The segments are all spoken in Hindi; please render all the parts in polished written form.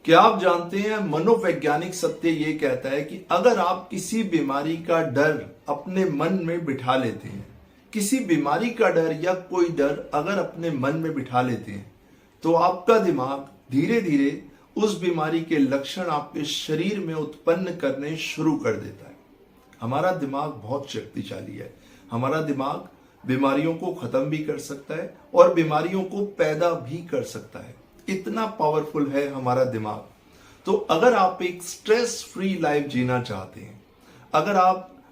क्या आप जानते हैं मनोवैज्ञानिक सत्य ये कहता है कि अगर आप किसी बीमारी का डर अपने मन में बिठा लेते हैं, किसी बीमारी का डर या कोई डर अगर अपने मन में बिठा लेते हैं, तो आपका दिमाग धीरे धीरे उस बीमारी के लक्षण आपके शरीर में उत्पन्न करने शुरू कर देता है। हमारा दिमाग बहुत शक्तिशाली है। हमारा दिमाग बीमारियों को खत्म भी कर सकता है और बीमारियों को पैदा भी कर सकता है। इतना पावरफुल है हमारा दिमाग। तो अगर आप एक स्ट्रेस फ्री लाइफ जीना चाहते हैं, अगर आप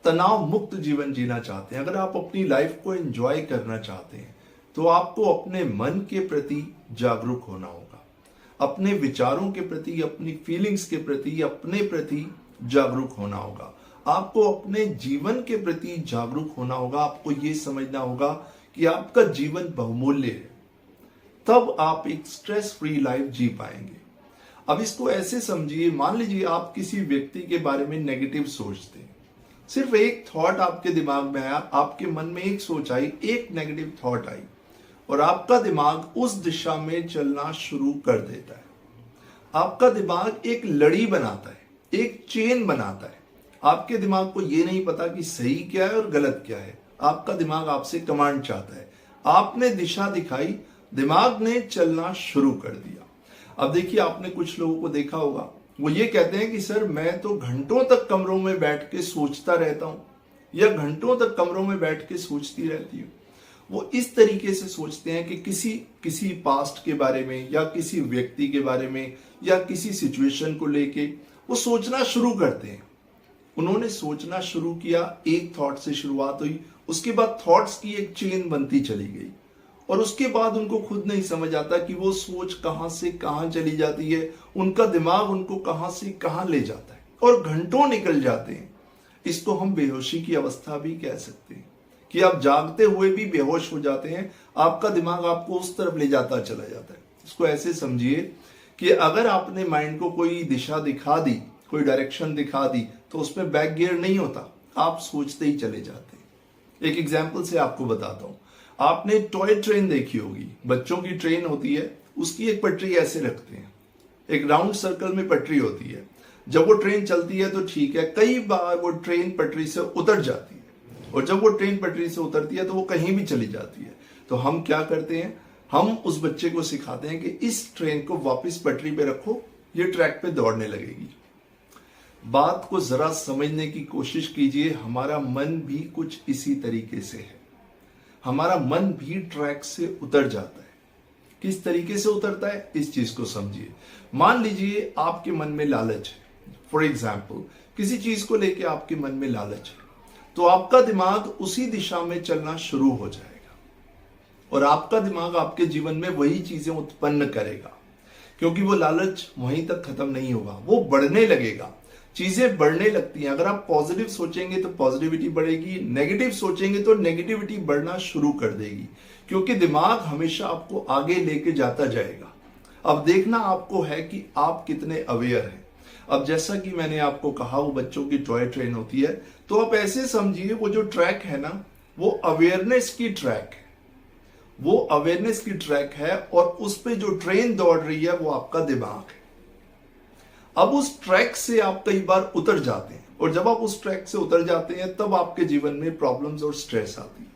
तनाव मुक्त जीवन जीना चाहते हैं, अगर आप अपनी लाइफ को एंजॉय करना चाहते हैं, तो आपको अपने मन के प्रति जागरूक होना होगा, अपने विचारों के प्रति, अपनी फीलिंग्स के प्रति, अपने प्रति जागरूक होना होगा। आपको अपने जीवन के प्रति जागरूक होना होगा। आपको ये समझना होगा कि आपका जीवन बहुमूल्य है, तब आप एक स्ट्रेस फ्री लाइफ जी पाएंगे। अब इसको ऐसे समझिए, मान लीजिए आप किसी व्यक्ति के बारे में नेगेटिव सोचते हैं, सिर्फ एक थॉट आपके दिमाग में आया, आपके मन में एक सोच आई, एक नेगेटिव थॉट आई और आपका दिमाग उस दिशा में चलना शुरू कर देता है। आपका दिमाग एक लड़ी बनाता है, एक चेन बनाता है। आपके दिमाग को यह नहीं पता कि सही क्या है और गलत क्या है। आपका दिमाग आपसे कमांड चाहता है। आपने दिशा दिखाई, दिमाग ने चलना शुरू कर दिया। अब देखिए, आपने कुछ लोगों को देखा होगा, वो ये कहते हैं कि सर मैं तो घंटों तक कमरों में बैठ के सोचता रहता हूं या घंटों तक कमरों में बैठ के सोचती रहती हूं। वो इस तरीके से सोचते हैं कि किसी पास्ट के बारे में या किसी व्यक्ति के बारे में या किसी सिचुएशन को लेके वो सोचना शुरू करते हैं। उन्होंने सोचना शुरू किया, एक थॉट से शुरुआत हुई, उसके बाद थॉट्स की एक चेन बनती चली गई और उसके बाद उनको खुद नहीं समझ आता कि वो सोच कहां से कहां चली जाती है। उनका दिमाग उनको कहां से कहां ले जाता है और घंटों निकल जाते हैं। इसको हम बेहोशी की अवस्था भी कह सकते हैं कि आप जागते हुए भी बेहोश हो जाते हैं। आपका दिमाग आपको उस तरफ ले जाता चला जाता है। इसको ऐसे समझिए कि अगर आपने माइंड को कोई दिशा दिखा दी, कोई डायरेक्शन दिखा दी, तो उसमें बैक गियर नहीं होता, आप सोचते ही चले जाते हैं। एक एग्जाम्पल से आपको बताता हूं। आपने टॉय ट्रेन देखी होगी, बच्चों की ट्रेन होती है, उसकी एक पटरी ऐसे रखते हैं, एक राउंड सर्कल में पटरी होती है। जब वो ट्रेन चलती है तो ठीक है, कई बार वो ट्रेन पटरी से उतर जाती है और जब वो ट्रेन पटरी से उतरती है तो वो कहीं भी चली जाती है। तो हम क्या करते हैं, हम उस बच्चे को सिखाते हैं कि इस ट्रेन को वापस पटरी पे रखो, ये ट्रैक पे दौड़ने लगेगी। बात को जरा समझने की कोशिश कीजिए। हमारा मन भी कुछ इसी तरीके से है। हमारा मन भी ट्रैक से उतर जाता है। किस तरीके से उतरता है, इस चीज को समझिए। मान लीजिए आपके मन में लालच है, फॉर एग्जाम्पल किसी चीज को लेके आपके मन में लालच है, तो आपका दिमाग उसी दिशा में चलना शुरू हो जाएगा और आपका दिमाग आपके जीवन में वही चीजें उत्पन्न करेगा, क्योंकि वो लालच वहीं तक खत्म नहीं होगा, वो बढ़ने लगेगा। चीजें बढ़ने लगती हैं। अगर आप पॉजिटिव सोचेंगे तो पॉजिटिविटी बढ़ेगी, नेगेटिव सोचेंगे तो नेगेटिविटी बढ़ना शुरू कर देगी, क्योंकि दिमाग हमेशा आपको आगे लेके जाता जाएगा। अब देखना आपको है कि आप कितने अवेयर हैं। अब जैसा कि मैंने आपको कहा, वो बच्चों की टॉय ट्रेन होती है, तो आप ऐसे समझिए वो जो ट्रैक है ना, वो अवेयरनेस की ट्रैक है। वो अवेयरनेस की ट्रैक है और उस पर जो ट्रेन दौड़ रही है वो आपका दिमाग है। अब उस ट्रैक से आप कई बार उतर जाते हैं और जब आप उस ट्रैक से उतर जाते हैं तब आपके जीवन में प्रॉब्लम्स और स्ट्रेस आती है।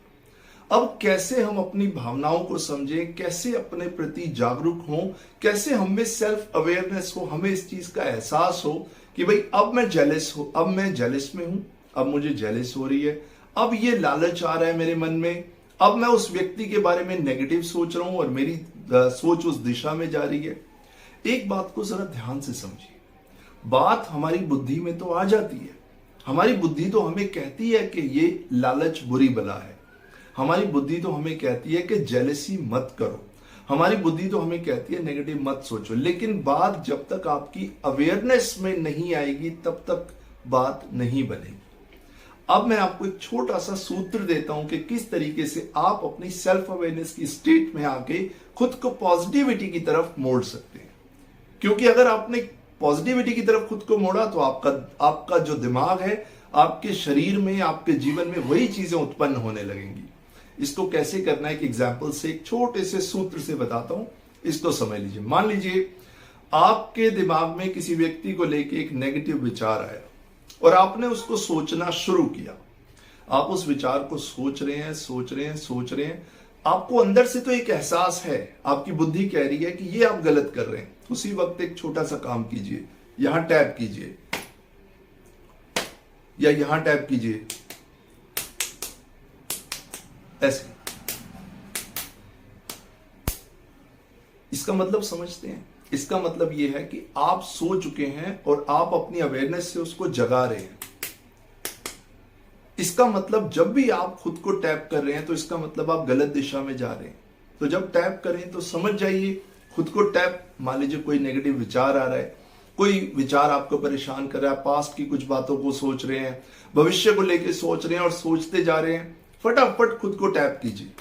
अब कैसे हम अपनी भावनाओं को समझें, कैसे अपने प्रति जागरूक हों, कैसे हम में सेल्फ अवेयरनेस हो, हमें इस चीज का एहसास हो कि भाई अब मैं जेलस हूं, अब मैं जेलस में हूं, अब मुझे जेलस हो रही है, अब ये लालच आ रहा है मेरे मन में, अब मैं उस व्यक्ति के बारे में नेगेटिव सोच रहा हूं और मेरी सोच उस दिशा में जा रही है। एक बात को जरा ध्यान से समझिए। बात हमारी बुद्धि में तो आ जाती है। हमारी बुद्धि तो हमें कहती है कि ये लालच बुरी बला है। हमारी बुद्धि तो हमें कहती है कि जेलसी मत करो। हमारी बुद्धि तो हमें कहती है नेगेटिव मत सोचो। लेकिन बात जब तक आपकी अवेयरनेस में नहीं आएगी तब तक बात नहीं बनेगी। अब मैं आपको एक छोटा सा सूत्र देता हूं कि किस तरीके से आप अपनी सेल्फ अवेयरनेस की स्टेट में आके खुद को पॉजिटिविटी की तरफ मोड़ सकते हैं। क्योंकि अगर आपने पॉजिटिविटी की तरफ खुद को मोड़ा तो आपका जो दिमाग है, आपके शरीर में, आपके जीवन में वही चीजें उत्पन्न होने लगेंगी। इसको कैसे करना है, एक एग्जाम्पल से, एक छोटे से सूत्र से बताता हूं, इसको समझ लीजिए। मान लीजिए आपके दिमाग में किसी व्यक्ति को लेके एक नेगेटिव विचार आया और आपने उसको सोचना शुरू किया। आप उस विचार को सोच रहे हैं, आपको अंदर से तो एक एहसास है, आपकी बुद्धि कह रही है कि ये आप गलत कर रहे हैं। उसी वक्त एक छोटा सा काम कीजिए, यहां टैप कीजिए या यहां टैप कीजिए, ऐसे। इसका मतलब समझते हैं? इसका मतलब यह है कि आप सो चुके हैं और आप अपनी अवेयरनेस से उसको जगा रहे हैं। इसका मतलब जब भी आप खुद को टैप कर रहे हैं तो इसका मतलब आप गलत दिशा में जा रहे हैं। तो जब टैप करें तो समझ जाइए, खुद को टैप, मान लीजिए कोई नेगेटिव विचार आ रहा है, कोई विचार आपको परेशान कर रहा है, पास्ट की कुछ बातों को सोच रहे हैं, भविष्य को लेकर सोच रहे हैं और सोचते जा रहे हैं, फटाफट खुद को टैप कीजिए।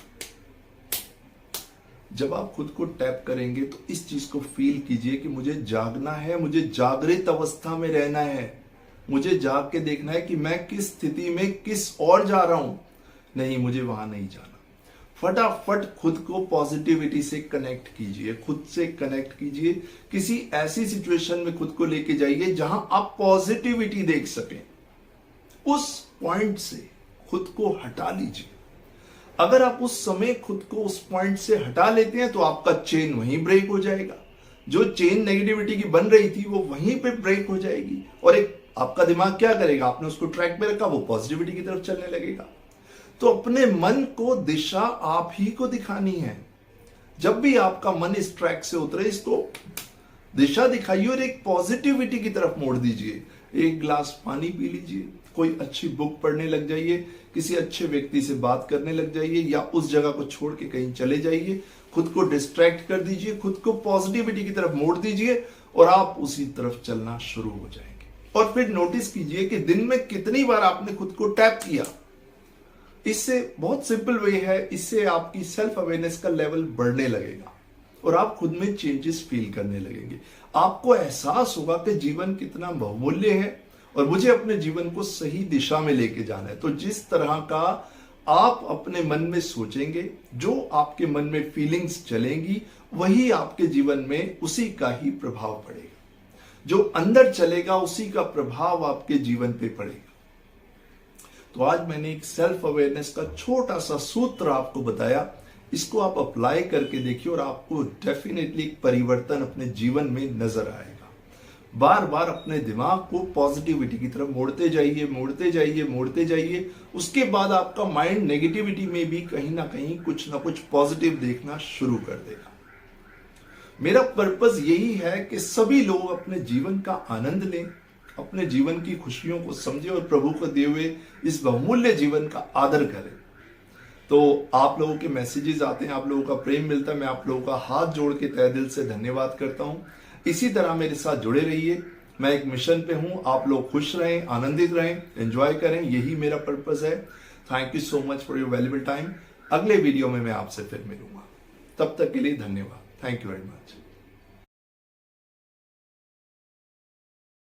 जब आप खुद को टैप करेंगे तो इस चीज को फील कीजिए कि मुझे जागना है, मुझे जागृत अवस्था में रहना है, मुझे जाग के देखना है कि मैं किस स्थिति में किस और जा रहा हूं। नहीं, मुझे वहां नहीं जाना। फटाफट खुद को पॉजिटिविटी से कनेक्ट कीजिए, खुद से कनेक्ट कीजिए। किसी ऐसी सिचुएशन में खुद को लेके जाइए जहां आप पॉजिटिविटी देख सकें। उस पॉइंट से खुद को हटा लीजिए। अगर आप उस समय खुद को उस पॉइंट से हटा लेते हैं तो आपका चेन वहीं ब्रेक हो जाएगा। जो चेन नेगेटिविटी की बन रही थी वो वहीं पे ब्रेक हो जाएगी और एक आपका दिमाग क्या करेगा, आपने उसको ट्रैक पे रखा, वो पॉजिटिविटी की तरफ चलने लगेगा। तो अपने मन को दिशा आप ही को दिखानी है। जब भी आपका मन इस ट्रैक से उतरे, इसको दिशा दिखाइए और एक पॉजिटिविटी की तरफ मोड़ दीजिए। एक गिलास पानी पी लीजिए, कोई अच्छी बुक पढ़ने लग जाइए, किसी अच्छे व्यक्ति से बात करने लग जाइए या उस जगह को छोड़ के कहीं चले जाइए। खुद को डिस्ट्रैक्ट कर दीजिए, खुद को पॉजिटिविटी की तरफ मोड़ दीजिए और आप उसी तरफ चलना शुरू हो जाएंगे। और फिर नोटिस कीजिए कि दिन में कितनी बार आपने खुद को टैप किया। इससे बहुत सिंपल वे है, इससे आपकी सेल्फ अवेयरनेस का लेवल बढ़ने लगेगा और आप खुद में चेंजेस फील करने लगेंगे। आपको एहसास होगा कि जीवन कितना बहुमूल्य है और मुझे अपने जीवन को सही दिशा में लेके जाना है। तो जिस तरह का आप अपने मन में सोचेंगे, जो आपके मन में फीलिंग्स चलेंगी, वही आपके जीवन में उसी का ही प्रभाव पड़ेगा। जो अंदर चलेगा उसी का प्रभाव आपके जीवन पे पड़ेगा। तो आज मैंने एक सेल्फ अवेयरनेस का छोटा सा सूत्र आपको बताया। इसको आप अप्लाई करके देखिए और आपको डेफिनेटली एक परिवर्तन अपने जीवन में नजर आएगा। बार बार अपने दिमाग को पॉजिटिविटी की तरफ मोड़ते जाइए। उसके बाद आपका माइंड नेगेटिविटी में भी कहीं ना कहीं कुछ ना कुछ पॉजिटिव देखना शुरू कर देगा। मेरा पर्पस यही है कि सभी लोग अपने जीवन का आनंद लें, अपने जीवन की खुशियों को समझें और प्रभु को दिए हुए इस बहुमूल्य जीवन का आदर करें। तो आप लोगों के मैसेजेस आते हैं, आप लोगों का प्रेम मिलता है, मैं आप लोगों का हाथ जोड़ के तहे दिल से धन्यवाद करता हूं। इसी तरह मेरे साथ जुड़े रहिए। मैं एक मिशन पे हूं, आप लोग खुश रहें, आनंदित रहें, एंजॉय करें, यही मेरा पर्पस है। Thank you so much for your valuable time. अगले वीडियो में मैं आपसे फिर मिलूंगा, तब तक के लिए धन्यवाद। Thank you very much.